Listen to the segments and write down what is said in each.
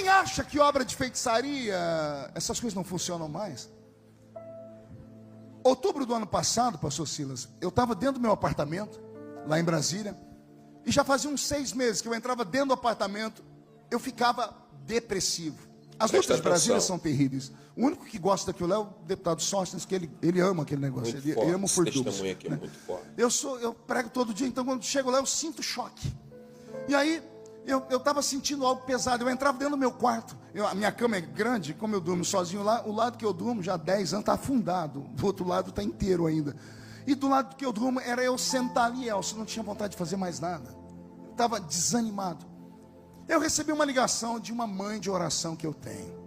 Alguém acha que obra de feitiçaria, essas coisas não funcionam mais? Outubro do ano passado, pastor Silas, eu estava dentro do meu apartamento, lá em Brasília, e já fazia uns 6 meses que eu entrava dentro do apartamento, eu ficava depressivo. As lutas de Brasília são terríveis. O único que gosta daquilo é o deputado Sóstenes, que ele ama aquele negócio. Ele ama o Furdus. Esse testemunho aqui é muito forte. Eu prego todo dia, então quando chego lá eu sinto choque. E aí eu estava sentindo algo pesado. Eu entrava dentro do meu quarto. A minha cama é grande, como eu durmo sozinho lá, o lado que eu durmo já há 10 anos está afundado. Do outro lado está inteiro ainda. E do lado que eu durmo era eu sentar ali, Elcio, não tinha vontade de fazer mais nada. Eu estava desanimado. Eu recebi uma ligação de uma mãe de oração que eu tenho.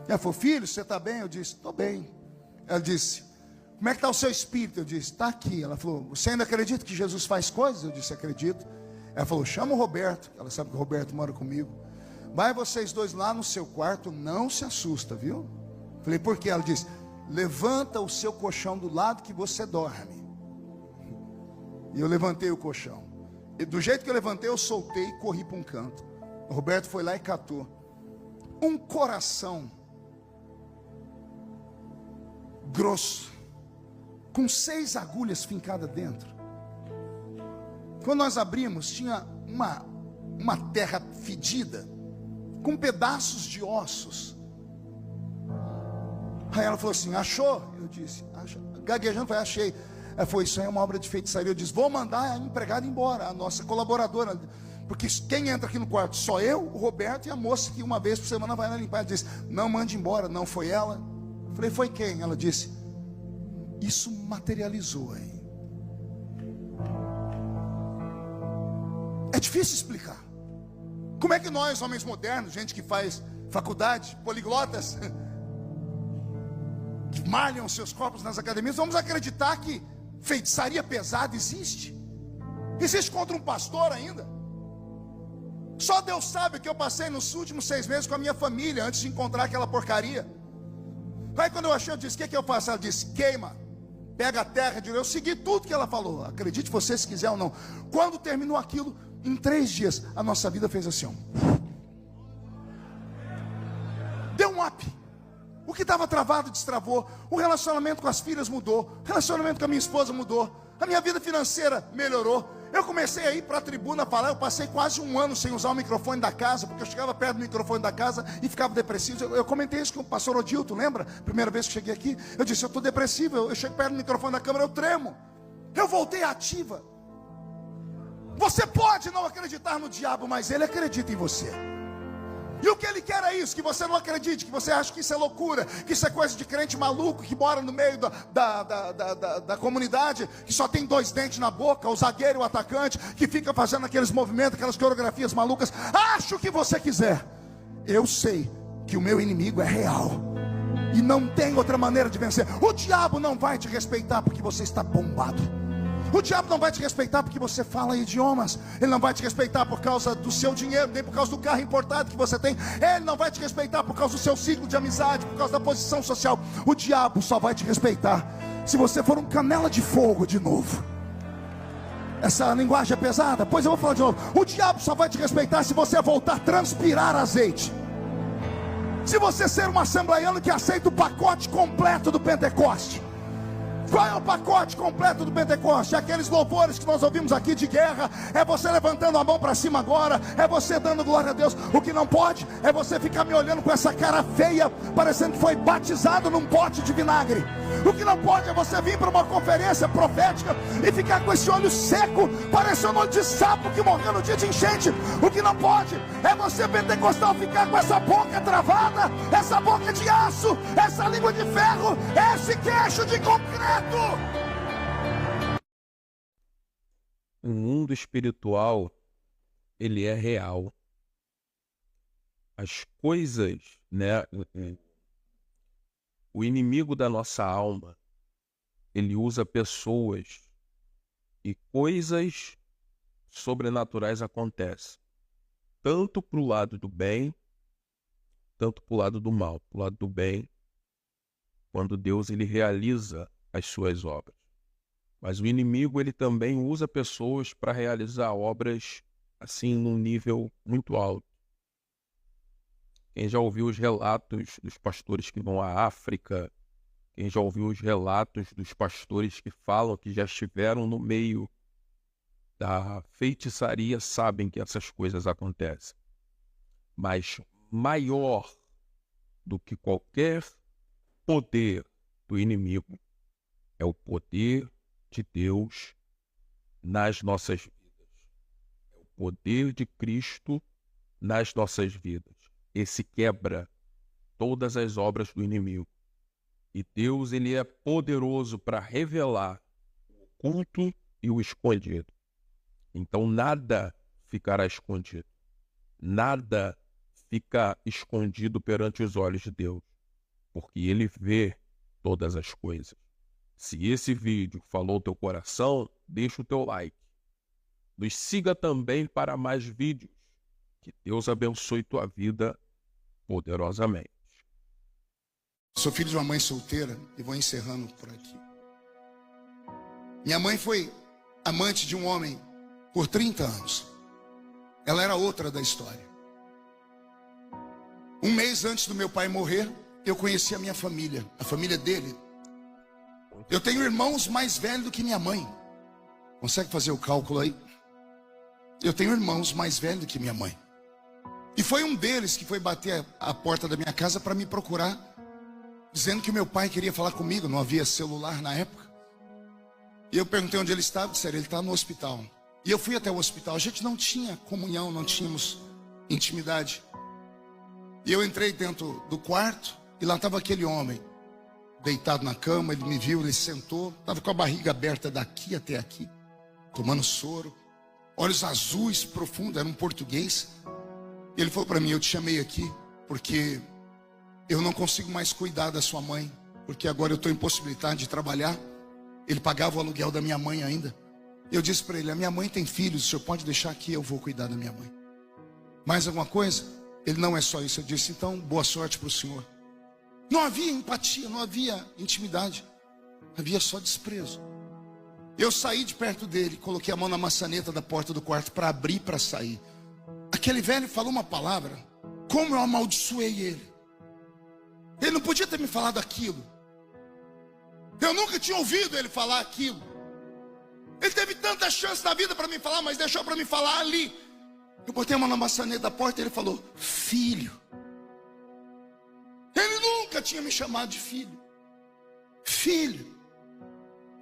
Ela falou: filho, você está bem? Eu disse: estou bem. Ela disse: como é que está o seu espírito? Eu disse: está aqui. Ela falou: você ainda acredita que Jesus faz coisas? Eu disse: acredito. Ela falou: chama o Roberto. Ela sabe que o Roberto mora comigo. Vai vocês dois lá no seu quarto, não se assusta, viu? Falei: por quê? Ela disse: levanta o seu colchão do lado que você dorme. E eu levantei o colchão. E do jeito que eu levantei, eu soltei e corri para um canto. O Roberto foi lá e catou um coração grosso, com 6 agulhas fincadas dentro. Quando nós abrimos, tinha uma terra fedida, com pedaços de ossos. Aí ela falou assim: achou? Eu disse: achou. Gaguejando, falei: achei. Ela falou: isso aí é uma obra de feitiçaria. Eu disse: vou mandar a empregada embora, a nossa colaboradora. Porque quem entra aqui no quarto? Só eu, o Roberto e a moça que uma vez por semana vai lá limpar. Ela disse: não mande embora. Não foi ela. Eu falei: foi quem? Ela disse: isso materializou aí. É difícil explicar. Como é que nós, homens modernos, gente que faz faculdade, poliglotas, que malham seus corpos nas academias, vamos acreditar que feitiçaria pesada existe? Existe contra um pastor ainda? Só Deus sabe o que eu passei nos últimos 6 meses com a minha família, antes de encontrar aquela porcaria. Aí quando eu achei, eu disse: o que eu faço? Ela disse: queima, pega a terra. Eu segui tudo que ela falou. Acredite você se quiser ou não. Quando terminou aquilo, em 3 dias, a nossa vida fez assim, ó. Deu um up. O que estava travado, destravou. O relacionamento com as filhas mudou. O relacionamento com a minha esposa mudou. A minha vida financeira melhorou. Eu comecei a ir para a tribuna falar. Eu passei quase 1 ano sem usar o microfone da casa, porque eu chegava perto do microfone da casa e ficava depressivo. Eu comentei isso com o pastor Odilton, lembra? Primeira vez que cheguei aqui, eu disse: eu estou depressivo. Eu chego perto do microfone da câmera, eu tremo. Eu voltei ativa. Você pode não acreditar no diabo, mas ele acredita em você. E o que ele quer é isso, que você não acredite, que você acha que isso é loucura, que isso é coisa de crente maluco, que mora no meio da comunidade, que só tem 2 dentes na boca, o zagueiro e o atacante, que fica fazendo aqueles movimentos, aquelas coreografias malucas. Acha o que você quiser. Eu sei que o meu inimigo é real, e não tem outra maneira de vencer. O diabo não vai te respeitar porque você está bombado. O diabo não vai te respeitar porque você fala idiomas. Ele não vai te respeitar por causa do seu dinheiro, nem por causa do carro importado que você tem. Ele não vai te respeitar por causa do seu ciclo de amizade, por causa da posição social. O diabo só vai te respeitar se você for um canela de fogo de novo. Essa linguagem é pesada? Pois eu vou falar de novo. O diabo só vai te respeitar se você voltar a transpirar azeite. Se você ser um assembleiano que aceita o pacote completo do Pentecoste. Qual é o pacote completo do Pentecoste? Aqueles louvores que nós ouvimos aqui de guerra. É você levantando a mão para cima agora. É você dando glória a Deus. O que não pode é você ficar me olhando com essa cara feia, parecendo que foi batizado num pote de vinagre. O que não pode é você vir para uma conferência profética e ficar com esse olho seco, parecendo um olho de sapo que morreu no dia de enchente. O que não pode é você, pentecostal, ficar com essa boca travada, essa boca de aço, essa língua de ferro, esse queixo de concreto. O mundo espiritual, ele é real. As coisas, né? O inimigo da nossa alma, ele usa pessoas e coisas sobrenaturais acontecem. Tanto para o lado do bem, tanto para o lado do mal. Para o lado do bem, quando Deus ele realiza as suas obras. Mas o inimigo ele também usa pessoas para realizar obras assim num nível muito alto. Quem já ouviu os relatos dos pastores que vão à África, quem já ouviu os relatos dos pastores que falam que já estiveram no meio da feitiçaria, sabem que essas coisas acontecem. Mas maior do que qualquer poder do inimigo é o poder de Deus nas nossas vidas. É o poder de Cristo nas nossas vidas. Esse quebra todas as obras do inimigo. E Deus, ele é poderoso para revelar o oculto e o escondido. Então nada ficará escondido. Nada fica escondido perante os olhos de Deus, porque ele vê todas as coisas. Se esse vídeo falou teu coração, deixa o teu like. Nos siga também para mais vídeos. Que Deus abençoe tua vida poderosamente. Sou filho de uma mãe solteira e vou encerrando por aqui. Minha mãe foi amante de um homem por 30 anos. Ela era outra da história. Um mês antes do meu pai morrer, eu conheci a minha família, a família dele. Eu tenho irmãos mais velhos do que minha mãe. Consegue fazer o cálculo aí? Eu tenho irmãos mais velhos do que minha mãe. E foi um deles que foi bater a porta da minha casa para me procurar, dizendo que o meu pai queria falar comigo. Não havia celular na época. E eu perguntei onde ele estava. Disseram, ele está no hospital. E eu fui até o hospital. A gente não tinha comunhão, não tínhamos intimidade. E eu entrei dentro do quarto e lá estava aquele homem deitado na cama. Ele me viu, ele sentou, estava com a barriga aberta daqui até aqui, tomando soro, olhos azuis profundos, era um português. E ele falou para mim, eu te chamei aqui porque eu não consigo mais cuidar da sua mãe, porque agora eu estou impossibilitado de trabalhar. Ele pagava o aluguel da minha mãe ainda. Eu disse para ele, a minha mãe tem filhos, o senhor pode deixar aqui, eu vou cuidar da minha mãe. Mais alguma coisa? Ele, não é só isso. Eu disse, então, boa sorte para o senhor. Não havia empatia, não havia intimidade. Havia só desprezo. Eu saí de perto dele, coloquei a mão na maçaneta da porta do quarto para abrir para sair. Aquele velho falou uma palavra, como eu amaldiçoei ele. Ele não podia ter me falado aquilo. Eu nunca tinha ouvido ele falar aquilo. Ele teve tanta chance na vida para me falar, mas deixou para me falar ali. Eu botei a mão na maçaneta da porta e ele falou, filho. Ele nunca tinha me chamado de filho. Filho.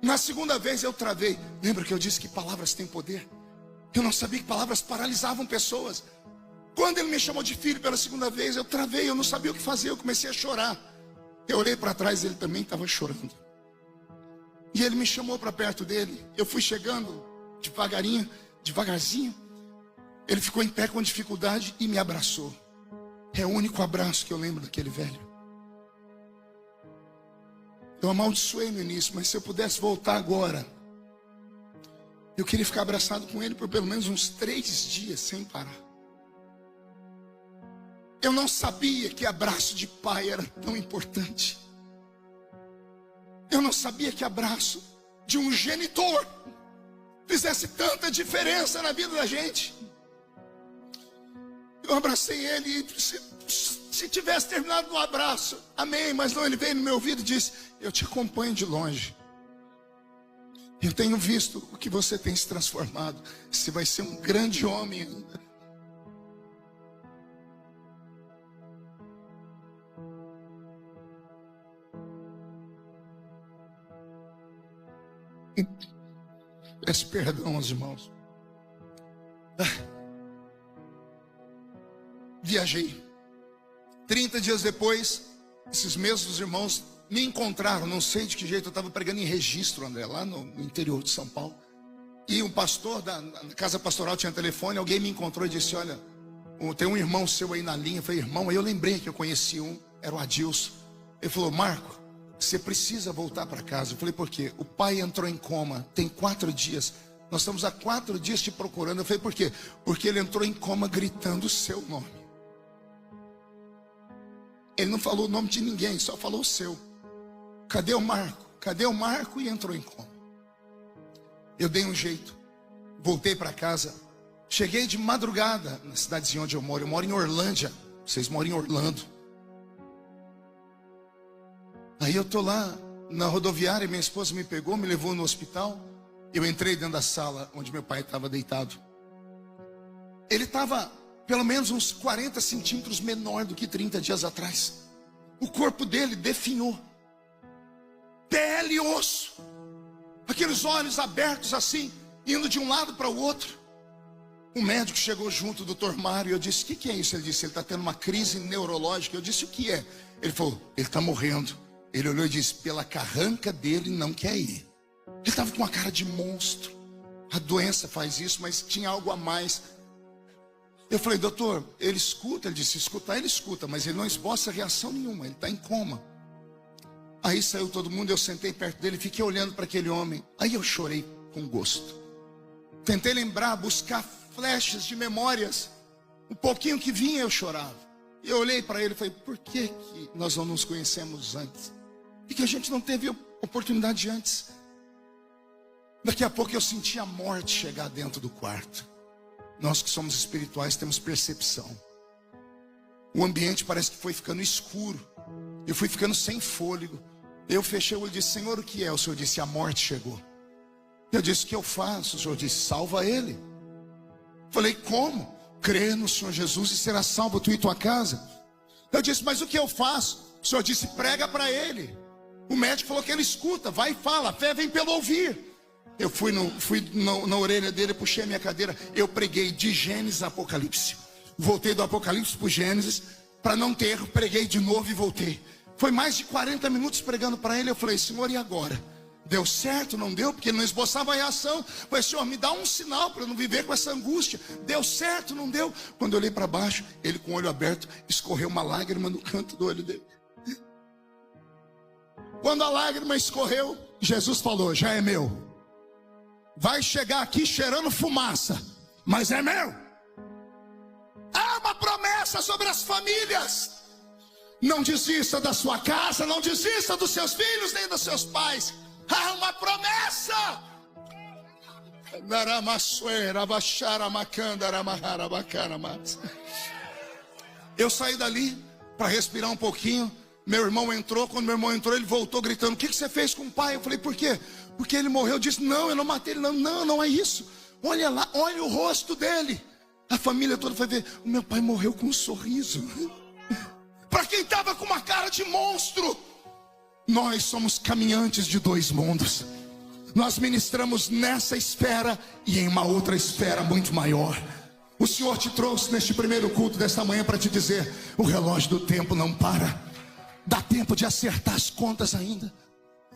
Na segunda vez eu travei. Lembra que eu disse que palavras têm poder? Eu não sabia que palavras paralisavam pessoas. Quando ele me chamou de filho pela segunda vez, eu travei, eu não sabia o que fazer, eu comecei a chorar. Eu olhei para trás, ele também estava chorando. E ele me chamou para perto dele. Eu fui chegando devagarinho, devagarzinho. Ele ficou em pé com dificuldade e me abraçou. É o único abraço que eu lembro daquele velho. Eu amaldiçoei no início, mas se eu pudesse voltar agora, eu queria ficar abraçado com ele por pelo menos uns 3 dias sem parar. Eu não sabia que abraço de pai era tão importante. Eu não sabia que abraço de um genitor fizesse tanta diferença na vida da gente. Eu abracei ele e se tivesse terminado no abraço, amém, mas não, ele veio no meu ouvido e disse, eu te acompanho de longe. Eu tenho visto o que você tem se transformado. Você vai ser um grande homem ainda. Peço perdão aos irmãos. Viajei. 30 dias depois, esses mesmos irmãos me encontraram. Não sei de que jeito, eu estava pregando em Registro, André, lá no interior de São Paulo. E um pastor da casa pastoral tinha telefone. Alguém me encontrou e disse, olha, tem um irmão seu aí na linha. Eu falei, irmão, aí eu lembrei que eu conheci um, era o Adilson. Ele falou, Marco, você precisa voltar para casa. Eu falei, por quê? O pai entrou em coma, tem 4 dias. Nós estamos há 4 dias te procurando. Eu falei, por quê? Porque ele entrou em coma gritando o seu nome. Ele não falou o nome de ninguém, só falou o seu. Cadê o Marco? Cadê o Marco? E entrou em coma. Eu dei um jeito. Voltei para casa. Cheguei de madrugada na cidadezinha onde eu moro. Eu moro em Orlândia. Vocês moram em Orlando. Aí eu tô lá na rodoviária, minha esposa me pegou, me levou no hospital. Eu entrei dentro da sala onde meu pai estava deitado. Ele estava pelo menos uns 40 centímetros menor do que 30 dias atrás. O corpo dele definhou. Pele e osso. Aqueles olhos abertos assim, indo de um lado para o outro. O médico chegou junto, o doutor Mário, e eu disse: o que é isso? Ele disse: ele está tendo uma crise neurológica. Eu disse: o que é? Ele falou: ele está morrendo. Ele olhou e disse: pela carranca dele não quer ir. Ele estava com uma cara de monstro. A doença faz isso, mas tinha algo a mais. Eu falei: doutor, ele escuta? Ele disse: escutar ele escuta, mas ele não esboça reação nenhuma, ele está em coma. Aí saiu todo mundo, eu sentei perto dele, fiquei olhando para aquele homem. Aí eu chorei com gosto. Tentei lembrar, buscar flechas de memórias. Um pouquinho que vinha eu chorava. E eu olhei para ele e falei: por que nós não nos conhecemos antes? Por que a gente não teve oportunidade antes? Daqui a pouco eu senti a morte chegar dentro do quarto. Nós que somos espirituais temos percepção. O ambiente parece que foi ficando escuro. Eu fui ficando sem fôlego. Eu fechei o olho e disse: Senhor, o que é? O Senhor disse: a morte chegou. Eu disse: o que eu faço? O Senhor disse: salva ele. Falei: como? Crê no Senhor Jesus e será salvo tu e tua casa. Eu disse: mas o que eu faço? O Senhor disse: prega para ele. O médico falou que ele escuta, vai e fala, a fé vem pelo ouvir. Eu fui na orelha dele, puxei a minha cadeira, eu preguei de Gênesis a Apocalipse. Voltei do Apocalipse para o Gênesis, para não ter erro, preguei de novo e voltei. Foi mais de 40 minutos pregando para ele. Eu falei: Senhor, e agora? Deu certo? Não deu? Porque ele não esboçava a reação. Eu falei: Senhor, me dá um sinal para eu não viver com essa angústia. Deu certo? Não deu? Quando eu olhei para baixo, ele com o olho aberto, escorreu uma lágrima no canto do olho dele. Quando a lágrima escorreu, Jesus falou: já é meu. Vai chegar aqui cheirando fumaça, mas é meu. Há uma promessa sobre as famílias. Não desista da sua casa, não desista dos seus filhos, nem dos seus pais. Há uma promessa. Eu saí dali para respirar um pouquinho. Meu irmão entrou. Quando meu irmão entrou, ele voltou gritando: o que você fez com o pai? Eu falei: por quê? Porque ele morreu. Eu disse: não, eu não matei ele. Não é isso. Olha lá, olha o rosto dele. A família toda foi ver: o meu pai morreu com um sorriso. Para quem estava com uma cara de monstro. Nós somos caminhantes de dois mundos. Nós ministramos nessa esfera e em uma outra esfera muito maior. O Senhor te trouxe neste primeiro culto desta manhã para te dizer: o relógio do tempo não para. Dá tempo de acertar as contas ainda.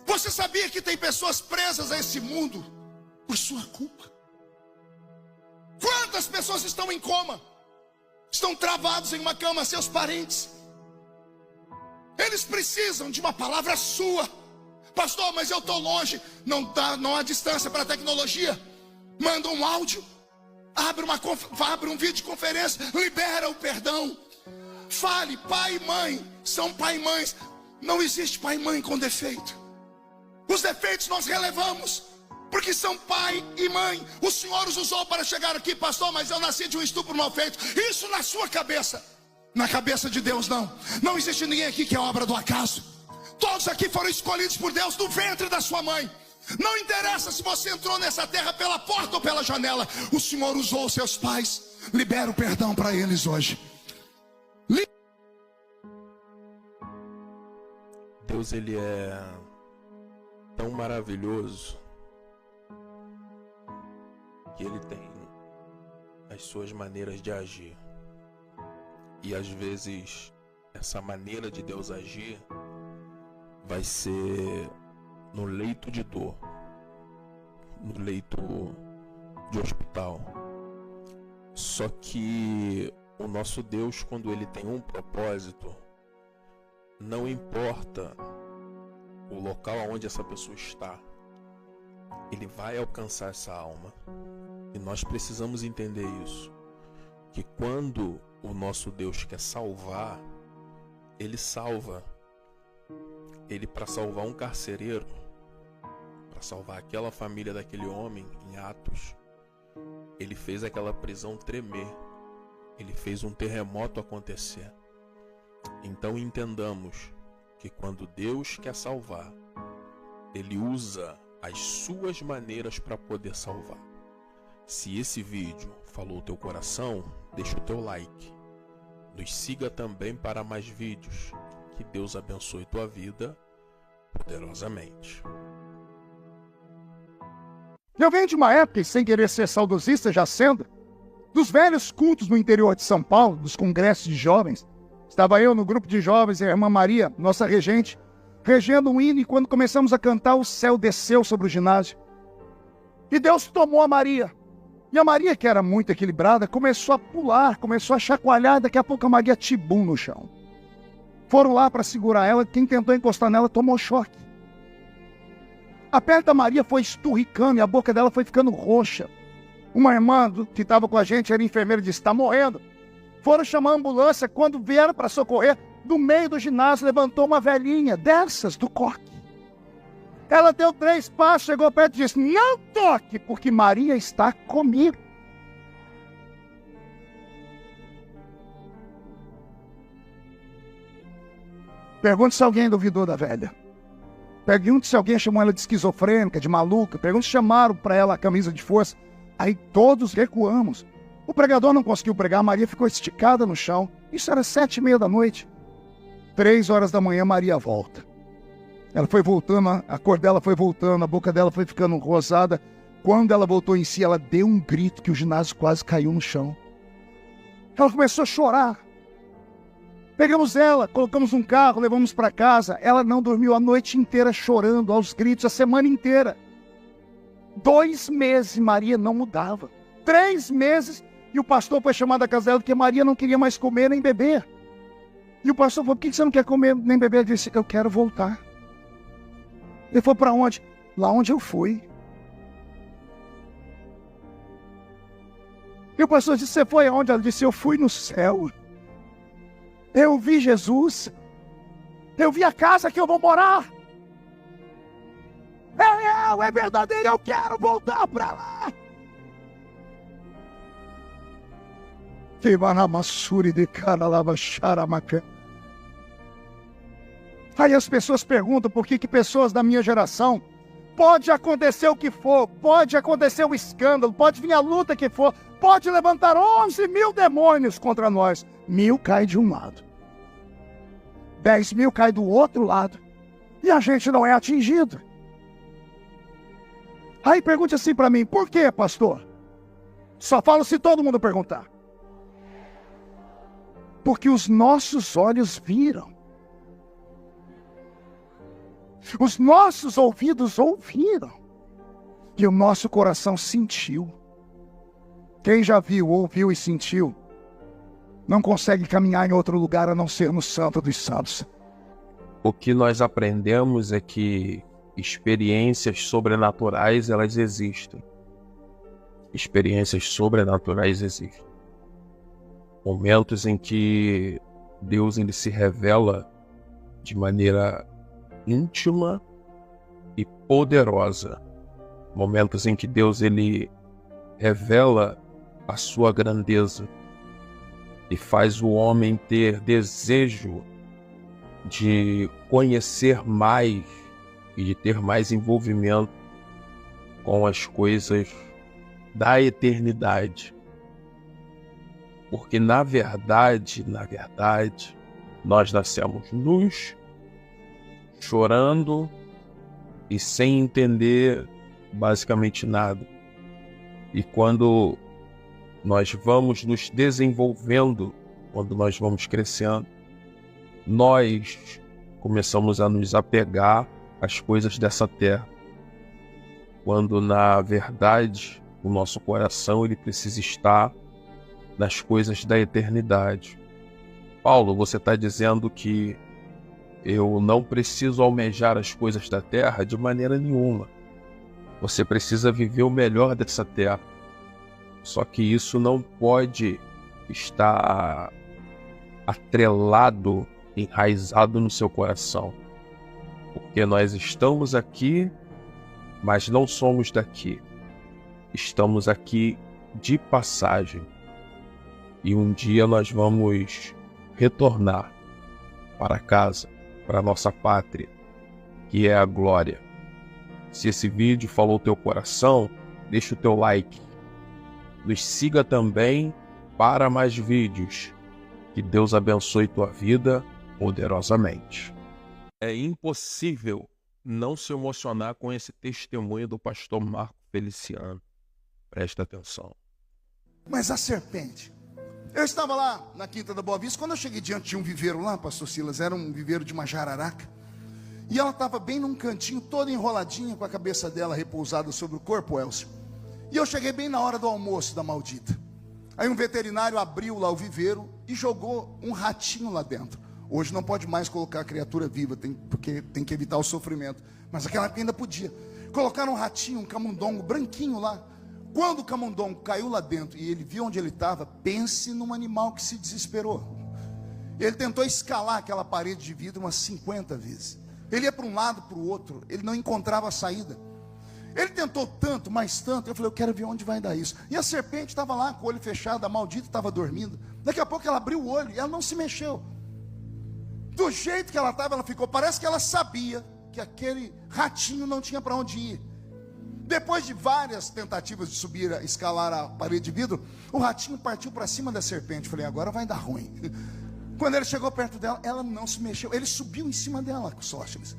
Você sabia que tem pessoas presas a esse mundo por sua culpa? Quantas pessoas estão em coma? Estão travados em uma cama, seus parentes. Eles precisam de uma palavra sua. Pastor, mas eu estou longe. Não há distância para a tecnologia. Manda um áudio, abre um vídeo de conferência, libera o perdão. Fale: pai e mãe são pai e mães. Não existe pai e mãe com defeito. Os defeitos nós relevamos, porque são pai e mãe. O Senhor os usou para chegar aqui. Pastor, mas eu nasci de um estupro mal feito. Isso na sua cabeça. Na cabeça de Deus não. Não existe ninguém aqui que é obra do acaso. Todos aqui foram escolhidos por Deus do ventre da sua mãe. Não interessa se você entrou nessa terra pela porta ou pela janela. O Senhor usou os seus pais. Libera o perdão para eles hoje. Deus, ele é tão maravilhoso que ele tem as suas maneiras de agir. E às vezes essa maneira de Deus agir vai ser no leito de dor, no leito de hospital. Só que o nosso Deus, quando ele tem um propósito, não importa o local onde essa pessoa está, ele vai alcançar essa alma. E nós precisamos entender isso, que quando o nosso Deus quer salvar, ele salva. Ele, para salvar um carcereiro, para salvar aquela família daquele homem em Atos, ele fez aquela prisão tremer, ele fez um terremoto acontecer. Então entendamos que quando Deus quer salvar, Ele usa as suas maneiras para poder salvar. Se esse vídeo falou o teu coração, deixa o teu like. Nos siga também para mais vídeos. Que Deus abençoe tua vida poderosamente. Eu venho de uma época, e sem querer ser saudosista, já sendo, dos velhos cultos no interior de São Paulo, dos congressos de jovens. Estava eu no grupo de jovens e a irmã Maria, nossa regente, regendo um hino, e quando começamos a cantar, o céu desceu sobre o ginásio. E Deus tomou a Maria. E a Maria, que era muito equilibrada, começou a pular, começou a chacoalhar, e daqui a pouco a Maria tibum no chão. Foram lá para segurar ela, quem tentou encostar nela tomou choque. A perna da Maria foi esturricando e a boca dela foi ficando roxa. Uma irmã que estava com a gente, era enfermeira, disse: está morrendo. Foram chamar a ambulância, quando vieram para socorrer, do meio do ginásio levantou uma velhinha dessas, do coque. Ela deu 3 passos, chegou perto e disse: não toque, porque Maria está comigo. Pergunte se alguém duvidou da velha. Pergunte se alguém chamou ela de esquizofrênica, de maluca. Pergunte se chamaram para ela a camisa de força. Aí todos recuamos. O pregador não conseguiu pregar, Maria ficou esticada no chão. Isso era 7h30 da noite. 3 horas da manhã, Maria volta. Ela foi voltando, a cor dela foi voltando, a boca dela foi ficando rosada. Quando ela voltou em si, ela deu um grito que o ginásio quase caiu no chão. Ela começou a chorar. Pegamos ela, colocamos num carro, levamos para casa. Ela não dormiu a noite inteira chorando, aos gritos, a semana inteira. 2 meses Maria não mudava. 3 meses e o pastor foi chamado da casa dela porque Maria não queria mais comer nem beber. E o pastor falou: por que você não quer comer nem beber? Ele disse: eu quero voltar. Ele falou: para onde? Lá onde eu fui. E o pastor disse: você foi aonde? Ela disse: eu fui no céu. Eu vi Jesus. Eu vi a casa que eu vou morar. É verdadeiro, eu quero voltar para lá. Aí as pessoas perguntam por que pessoas da minha geração, pode acontecer o que for, pode acontecer o escândalo, pode vir a luta que for, pode levantar 11.000 demônios contra nós. 1.000 cai de um lado, 10.000 cai do outro lado, e a gente não é atingido. Aí pergunte assim para mim: por quê, pastor? Só falo se todo mundo perguntar. Porque os nossos olhos viram, os nossos ouvidos ouviram, e o nosso coração sentiu. Quem já viu, ouviu e sentiu, não consegue caminhar em outro lugar a não ser no Santo dos Santos. O que nós aprendemos é que experiências sobrenaturais, elas existem. Experiências sobrenaturais existem. Momentos em que Deus ele se revela de maneira íntima e poderosa. Momentos em que Deus ele revela a sua grandeza e faz o homem ter desejo de conhecer mais e de ter mais envolvimento com as coisas da eternidade. Porque na verdade, nós nascemos nus, chorando e sem entender basicamente nada. E quando nós vamos nos desenvolvendo, quando nós vamos crescendo, nós começamos a nos apegar às coisas dessa terra. Quando na verdade o nosso coração ele precisa estar nas coisas da eternidade. Paulo, você está dizendo que eu não preciso almejar as coisas da terra de maneira nenhuma. Você precisa viver o melhor dessa terra. Só que isso não pode estar atrelado, enraizado no seu coração. Porque nós estamos aqui, mas não somos daqui. Estamos aqui de passagem. E um dia nós vamos retornar. para casa, para nossa pátria, que é a glória. Se esse vídeo falou teu coração, deixa o teu like. Nos siga também para mais vídeos. Que Deus abençoe tua vida poderosamente. É impossível não se emocionar com esse testemunho do pastor Marco Feliciano. Presta atenção. Mas a serpente. Eu estava lá na Quinta da Boa Vista. Quando eu cheguei diante de um viveiro lá, pastor Silas, era um viveiro de uma jararaca. E ela estava bem num cantinho, toda enroladinha, com a cabeça dela repousada sobre o corpo, Elcio. E eu cheguei bem na hora do almoço da maldita. Aí um veterinário abriu lá o viveiro e jogou um ratinho lá dentro. Hoje não pode mais colocar a criatura viva, porque tem que evitar o sofrimento. Mas naquela época ainda podia. Colocaram um ratinho, um camundongo branquinho lá. Quando o camundongo caiu lá dentro e ele viu onde ele estava, pense num animal que se desesperou. Ele tentou escalar aquela parede de vidro umas 50 vezes. Ele ia para um lado, para o outro, ele não encontrava a saída. Ele tentou tanto, mais tanto, eu falei, eu quero ver onde vai dar isso. E a serpente estava lá, com o olho fechado, a maldita estava dormindo. Daqui a pouco ela abriu o olho e ela não se mexeu. Do jeito que ela estava, ela ficou, parece que ela sabia que aquele ratinho não tinha para onde ir. Depois de várias tentativas de subir, escalar a parede de vidro, o ratinho partiu para cima da serpente. Eu falei, agora vai dar ruim. Quando ele chegou perto dela, ela não se mexeu. Ele subiu em cima dela, Sóstenes.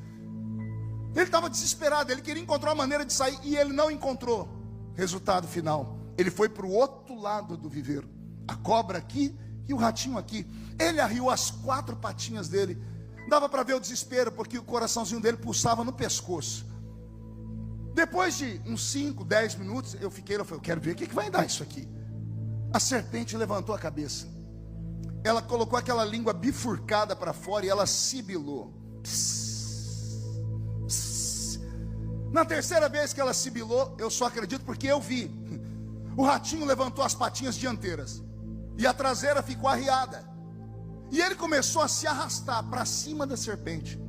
Ele estava desesperado, ele queria encontrar uma maneira de sair e ele não encontrou. Resultado final, ele foi para o outro lado do viveiro. A cobra aqui e o ratinho aqui. Ele arriou as 4 patinhas dele. Dava para ver o desespero, porque o coraçãozinho dele pulsava no pescoço. Depois de uns 5, 10 minutos, eu falei, eu quero ver o que vai dar isso aqui. A serpente levantou a cabeça. Ela colocou aquela língua bifurcada para fora e ela sibilou. Na terceira vez que ela sibilou, eu só acredito porque eu vi. O ratinho levantou as patinhas dianteiras e a traseira ficou arriada. E ele começou a se arrastar para cima da serpente.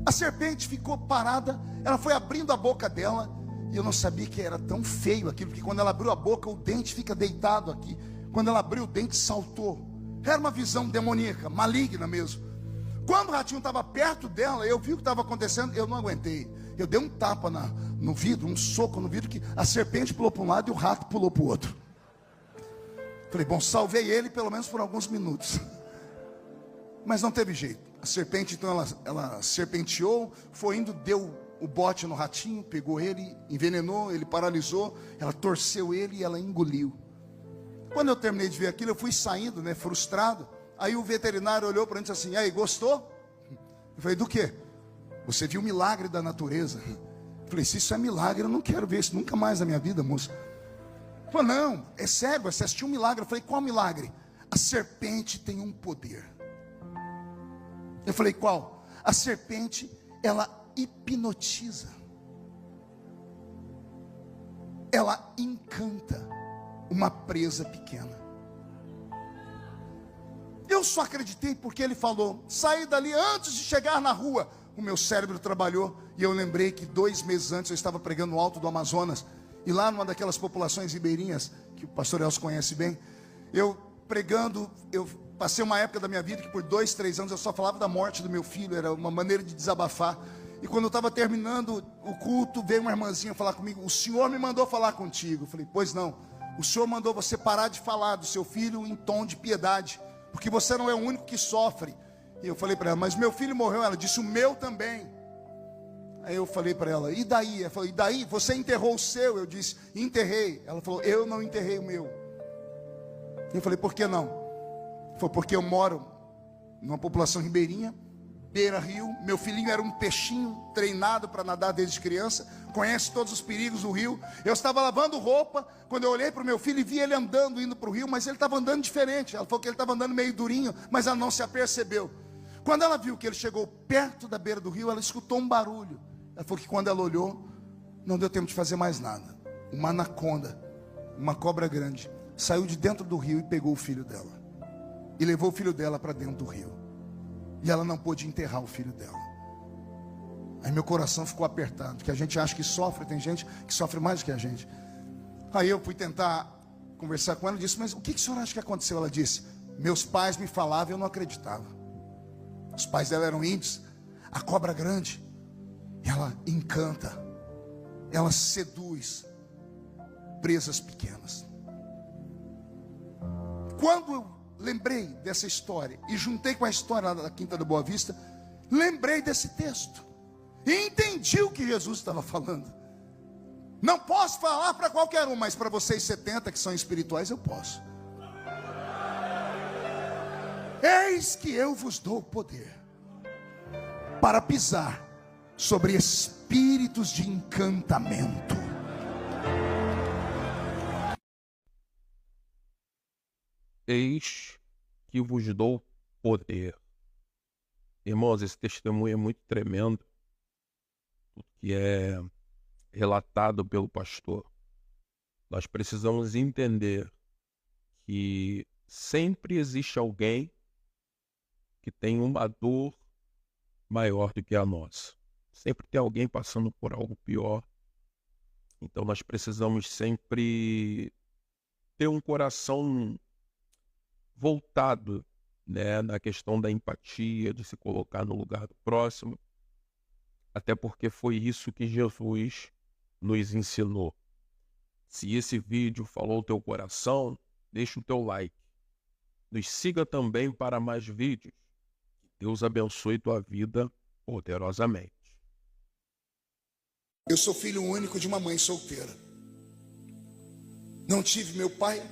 A serpente ficou parada, ela foi abrindo a boca dela, e eu não sabia que era tão feio aquilo, porque quando ela abriu a boca, o dente fica deitado aqui. Quando ela abriu, o dente saltou. Era uma visão demoníaca, maligna mesmo. Quando o ratinho estava perto dela, eu vi o que estava acontecendo, eu não aguentei. Eu dei um tapa no vidro, um soco no vidro, que a serpente pulou para um lado e o rato pulou para o outro. Falei, bom, salvei ele pelo menos por alguns minutos. Mas não teve jeito. A serpente, então, ela serpenteou, foi indo, deu o bote no ratinho, pegou ele, envenenou, ele paralisou, ela torceu ele e ela engoliu. Quando eu terminei de ver aquilo, eu fui saindo, né, frustrado. Aí o veterinário olhou para mim e disse assim, e aí, gostou? Eu falei, do quê? Você viu o milagre da natureza? Eu falei, se isso é milagre, eu não quero ver isso nunca mais na minha vida, moça. Ele falou, não, é sério, você assistiu um milagre. Eu falei, qual milagre? A serpente tem um poder. Eu falei, qual? A serpente, ela hipnotiza. Ela encanta uma presa pequena. Eu só acreditei porque ele falou. Saí dali antes de chegar na rua. O meu cérebro trabalhou e eu lembrei que 2 meses antes eu estava pregando no alto do Amazonas. E lá numa daquelas populações ribeirinhas, que o pastor Elcio conhece bem, eu pregando, eu passei uma época da minha vida que por 2, 3 anos eu só falava da morte do meu filho. Era uma maneira de desabafar. E quando eu estava terminando o culto, veio uma irmãzinha falar comigo. O Senhor me mandou falar contigo. Eu falei, pois não. O Senhor mandou você parar de falar do seu filho em tom de piedade, porque você não é o único que sofre. E eu falei para ela, mas meu filho morreu. Ela disse, o meu também. Aí eu falei para ela, e daí? Ela falou, e daí? Você enterrou o seu? Eu disse, enterrei. Ela falou, eu não enterrei o meu. Eu falei, por que não? Ela falou, porque eu moro numa população ribeirinha, beira-rio. Meu filhinho era um peixinho treinado para nadar desde criança, conhece todos os perigos do rio. Eu estava lavando roupa, quando eu olhei para o meu filho e vi ele andando, indo para o rio, mas ele estava andando diferente. Ela falou que ele estava andando meio durinho, mas ela não se apercebeu. Quando ela viu que ele chegou perto da beira do rio, ela escutou um barulho. Ela falou que quando ela olhou, não deu tempo de fazer mais nada. Uma anaconda, uma cobra grande, saiu de dentro do rio e pegou o filho dela. E levou o filho dela para dentro do rio. E ela não pôde enterrar o filho dela. Aí meu coração ficou apertado, porque a gente acha que sofre, tem gente que sofre mais do que a gente. Aí eu fui tentar conversar com ela e disse, mas o que a senhora acha que aconteceu? Ela disse, meus pais me falavam e eu não acreditava. Os pais dela eram índios. A cobra grande, ela encanta, ela seduz presas pequenas. Quando eu lembrei dessa história e juntei com a história lá da Quinta da Boa Vista, lembrei desse texto e entendi o que Jesus estava falando. Não posso falar para qualquer um, mas para vocês 70 que são espirituais eu posso. Eis que eu vos dou poder para pisar sobre espíritos de encantamento. Eis que vos dou poder. Irmãos, esse testemunho é muito tremendo, que é relatado pelo pastor. Nós precisamos entender que sempre existe alguém que tem uma dor maior do que a nossa. Sempre tem alguém passando por algo pior. Então nós precisamos sempre ter um coração voltado, né, na questão da empatia, de se colocar no lugar do próximo. Até porque foi isso que Jesus nos ensinou. Se esse vídeo falou o teu coração, deixa o teu like. Nos siga também para mais vídeos. Que Deus abençoe tua vida poderosamente. Eu sou filho único de uma mãe solteira. Não tive meu pai.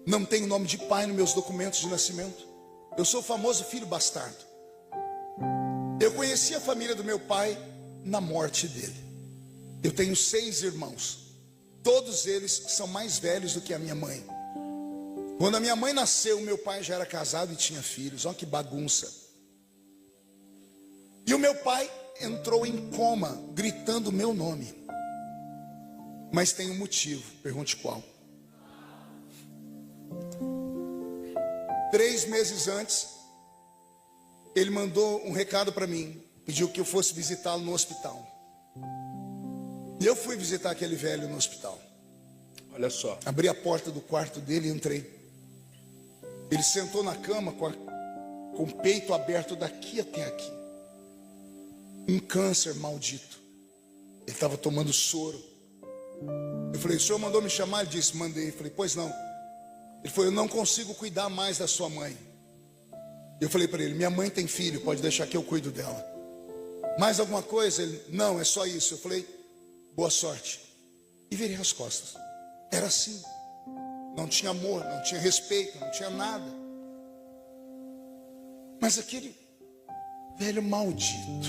Não tenho nome de pai nos meus documentos de nascimento. Eu sou o famoso filho bastardo. Eu conheci a família do meu pai na morte dele. Eu tenho 6 irmãos. Todos eles são mais velhos do que a minha mãe. Quando a minha mãe nasceu, meu pai já era casado e tinha filhos. Olha que bagunça. E o meu pai entrou em coma, gritando o meu nome. Mas tem um motivo, pergunte qual. 3 meses antes, ele mandou um recado para mim, pediu que eu fosse visitá-lo no hospital. E eu fui visitar aquele velho no hospital. Olha só. Abri a porta do quarto dele e entrei. Ele sentou na cama com o peito aberto daqui até aqui. Um câncer maldito. Ele estava tomando soro. Eu falei, o senhor mandou me chamar? Ele disse, mandei. Eu falei, pois não. Ele falou, eu não consigo cuidar mais da sua mãe. Eu falei para ele, minha mãe tem filho, pode deixar que eu cuido dela. Mais alguma coisa? Ele, não, é só isso. Eu falei, boa sorte. E virei as costas. Era assim. Não tinha amor, não tinha respeito, não tinha nada. Mas aquele velho maldito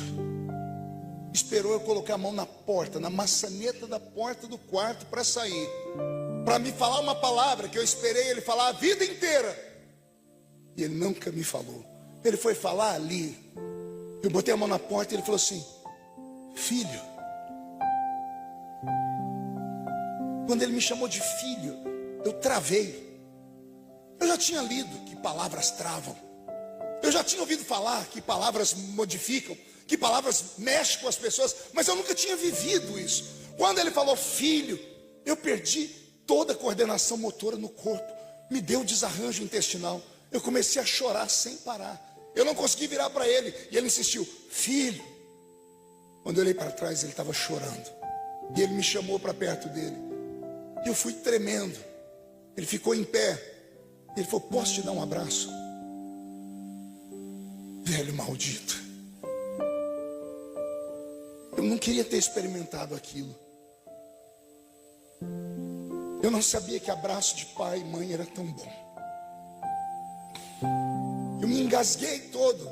esperou eu colocar a mão na porta, na maçaneta da porta do quarto para sair, para me falar uma palavra que eu esperei ele falar a vida inteira. E ele nunca me falou. Ele foi falar ali. Eu botei a mão na porta e ele falou assim, filho. Quando ele me chamou de filho, eu travei. Eu já tinha lido que palavras travam. Eu já tinha ouvido falar que palavras modificam, que palavras mexem com as pessoas, mas eu nunca tinha vivido isso. Quando ele falou filho, eu perdi toda a coordenação motora no corpo. Me deu desarranjo intestinal. Eu comecei a chorar sem parar. Eu não consegui virar para ele. E ele insistiu, filho. Quando eu olhei para trás, ele estava chorando. E ele me chamou para perto dele. E eu fui tremendo. Ele ficou em pé. Ele falou, posso te dar um abraço? Velho maldito. Eu não queria ter experimentado aquilo. Eu não sabia que abraço de pai e mãe era tão bom. Eu me engasguei todo.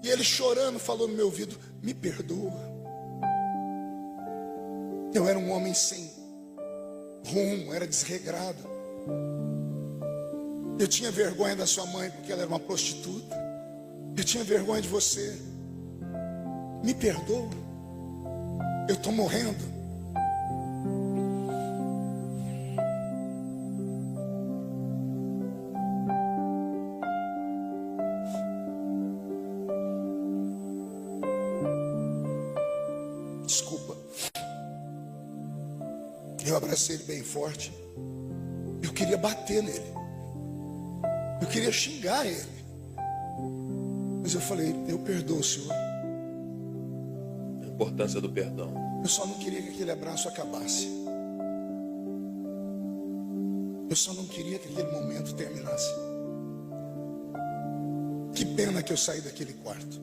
E ele chorando falou no meu ouvido, me perdoa. Eu era um homem sem rumo, era desregrado. Eu tinha vergonha da sua mãe porque ela era uma prostituta. Eu tinha vergonha de você. Me perdoa. Eu estou morrendo. Desculpa. Eu abracei ele bem forte. Eu queria bater nele. Eu queria xingar ele. Mas eu falei, eu perdoo, Senhor. A importância do perdão. Eu só não queria que aquele abraço acabasse. Eu só não queria que aquele momento terminasse. Que pena que eu saí daquele quarto.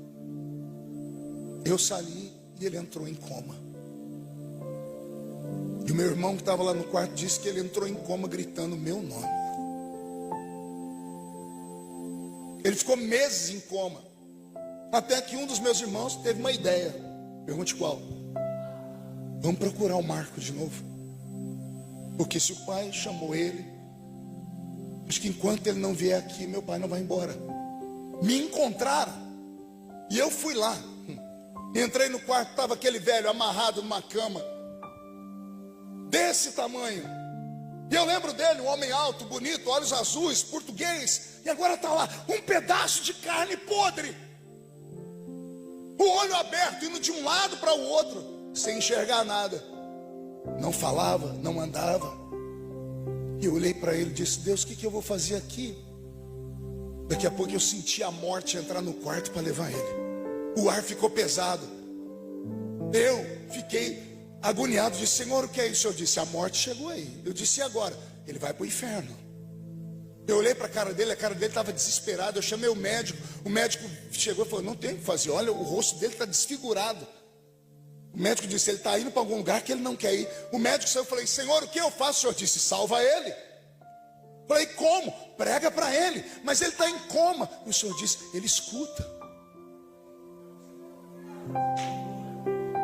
Eu saí e ele entrou em coma. E o meu irmão que estava lá no quarto disse que ele entrou em coma gritando meu nome. Ele ficou meses em coma. Até que um dos meus irmãos teve uma ideia. Pergunte qual? Vamos procurar o Marco de novo. Porque se o pai chamou ele, acho que enquanto ele não vier aqui, meu pai não vai embora. Me encontraram. E eu fui lá. Entrei no quarto, estava aquele velho amarrado numa cama. Desse tamanho. E eu lembro dele, um homem alto, bonito, olhos azuis, português. E agora está lá, um pedaço de carne podre. O olho aberto, indo de um lado para o outro, sem enxergar nada. Não falava, não andava. E eu olhei para ele e disse, Deus, o que eu vou fazer aqui? Daqui a pouco eu senti a morte entrar no quarto para levar ele. O ar ficou pesado. Eu fiquei agoniado, disse, Senhor, o que é isso? Eu disse, a morte chegou aí. Eu disse, e agora? Ele vai para o inferno. Eu olhei para a cara dele estava desesperado. Eu chamei o médico chegou e falou, não tem o que fazer, olha, o rosto dele está desfigurado. O médico disse, ele está indo para algum lugar que ele não quer ir. O médico saiu, eu falei, Senhor, o que eu faço? O Senhor disse, salva ele. Eu falei, como? Prega para ele, mas ele está em coma. E o Senhor disse, ele escuta.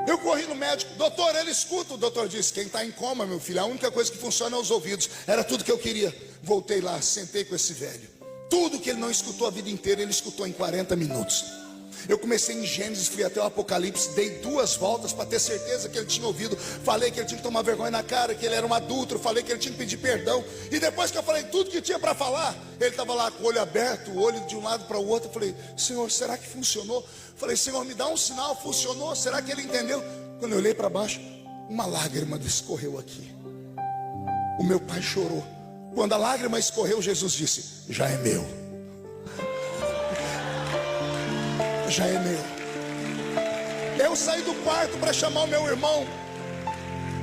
Eu corri no médico, doutor, ele escuta. O doutor disse, quem está em coma, meu filho, a única coisa que funciona é os ouvidos. Era tudo que eu queria. Voltei lá, sentei com esse velho. Tudo que ele não escutou a vida inteira, ele escutou em 40 minutos. Eu comecei em Gênesis, fui até o Apocalipse, dei 2 voltas para ter certeza que ele tinha ouvido. Falei que ele tinha que tomar vergonha na cara, que ele era um adúltero. Falei que ele tinha que pedir perdão. E depois que eu falei tudo que tinha para falar, ele estava lá com o olho aberto, o olho de um lado para o outro. Eu falei, Senhor, será que funcionou? Falei, Senhor, me dá um sinal, funcionou? Será que ele entendeu? Quando eu olhei para baixo, uma lágrima escorreu aqui. O meu pai chorou. Quando a lágrima escorreu, Jesus disse, já é meu. Já é meu. Eu saí do quarto para chamar o meu irmão.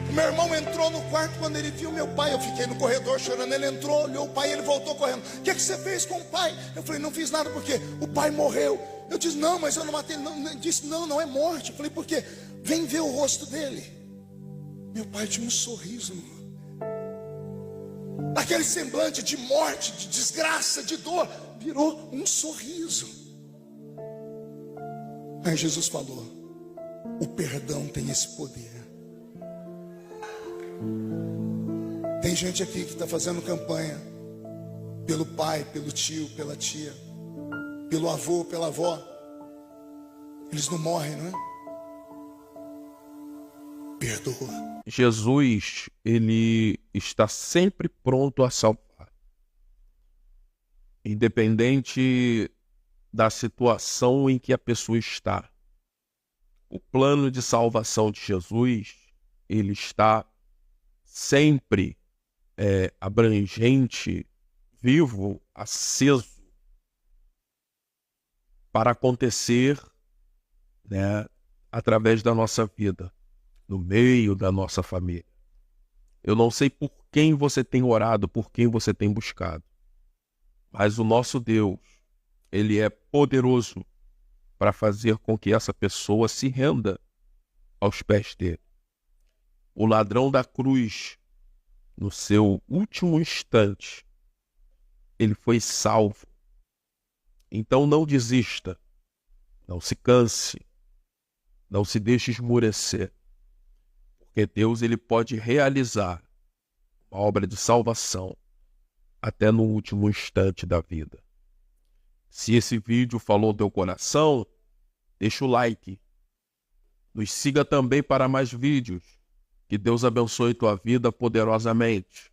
O meu irmão entrou no quarto. Quando ele viu meu pai, eu fiquei no corredor chorando. Ele entrou, olhou o pai, ele voltou correndo. O que você fez com o pai? Eu falei, não fiz nada porque o pai morreu. Eu disse, não, mas eu não matei ele. Ele disse, não é morte. Eu falei, por quê? Vem ver o rosto dele. Meu pai tinha um sorriso. Aquele semblante de morte, de desgraça, de dor, virou um sorriso. Aí Jesus falou, o perdão tem esse poder. Tem gente aqui que está fazendo campanha pelo pai, pelo tio, pela tia, pelo avô, pela avó. Eles não morrem, não é? Perdoa. Jesus, ele está sempre pronto a salvar. Independente da situação em que a pessoa está. O plano de salvação de Jesus, ele está sempre abrangente, vivo, aceso, para acontecer, né, através da nossa vida, no meio da nossa família. Eu não sei por quem você tem orado, por quem você tem buscado, mas o nosso Deus, ele é poderoso para fazer com que essa pessoa se renda aos pés dele. O ladrão da cruz, no seu último instante, ele foi salvo. Então não desista, não se canse, não se deixe esmurecer, porque Deus, ele pode realizar uma obra de salvação até no último instante da vida. Se esse vídeo falou ao teu coração, deixa o like. Nos siga também para mais vídeos. Que Deus abençoe tua vida poderosamente.